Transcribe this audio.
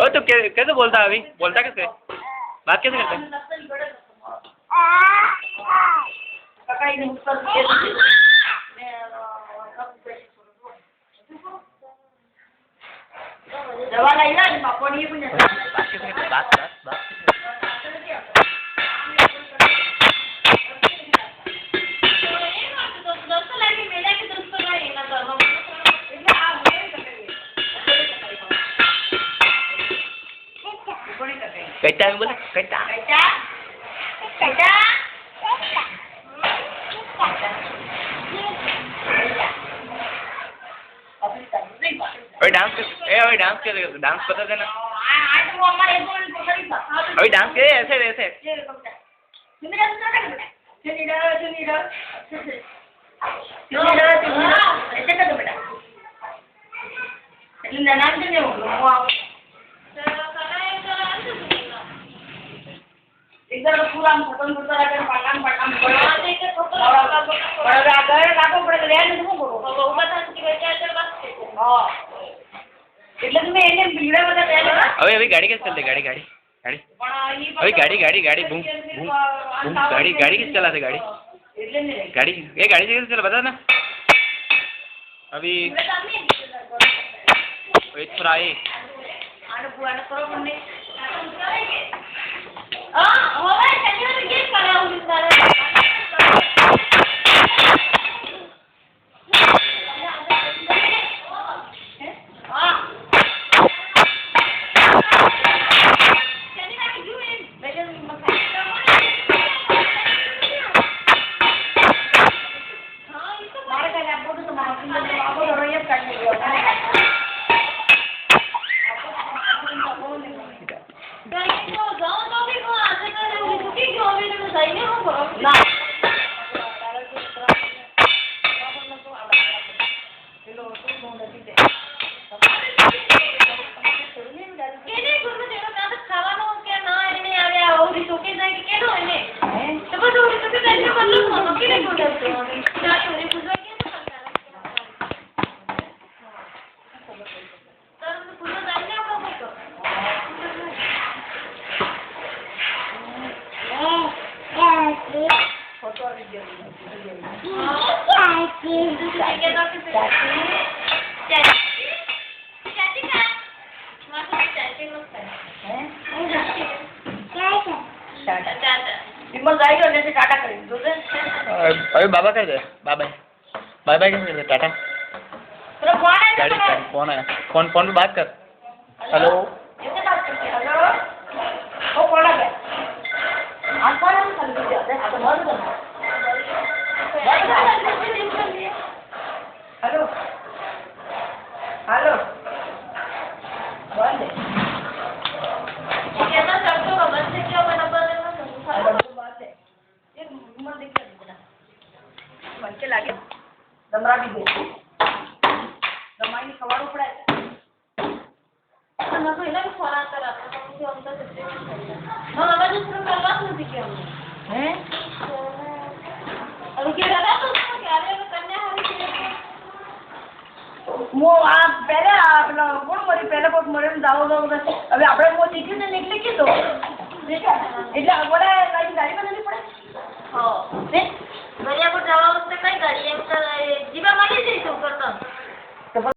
ओ तो कैसे बोलता अभी बोलता कैसे बात कैसे करता दवा लाई ना पापा नहीं पुnya बात कैसे करता बात कहता है बोला कहता अभी डांस कर डांस बता देना अभी डांस के ऐसे वैसे इधर पूरा खत्म होता है पटान पटान बड़ा अगर लाखों पड़े ले नहीं तुम बोलो वो बता कि बेटा चल बस हां એટલે તમે એને ભીડા બધા બેલા હવે અભી ગાડી कैसे चलते गाड़ी अभी गाड़ी बूम गाड़ी कैसे चलाते गाड़ी ये गाड़ी कैसे चला बता ना अभी वेट फ्राई आने बुआने करो मम्मी हां होवे चलिए तो ये करा हूं सारा अभी बाबा कर दे बाय बाय कैसे करते टाटा गाड़ी फोन है फोन पे बात कर हेलो कैसे बात करते हेलो वो कौन है आप कौन है चल के जाते हैं तो मत करना हेलो हेलो बोल दे कैसा करते हो बस से क्या बना बात है ये उम्र देख के मंचे लागे दमरा भी दे दमाई खवार उपड़ा ना तो इला फरा करा तो मुझे अंदर से ना लगा जो पूरा करवा नहीं दिखे हमने हैं और क्या लगा तो क्या रे कन्या हरी मो आप पहले आप ना कोण मरी पहले बहुत मरे जाओ अबे આપણે મો દીધી ને નીકળી કે તો એટલે આપણે કઈ ગાડી બનાવી પડે હા ને गरिया को जावा उससे कई गाड़ी एक जीवा मारी थी ऊपर तो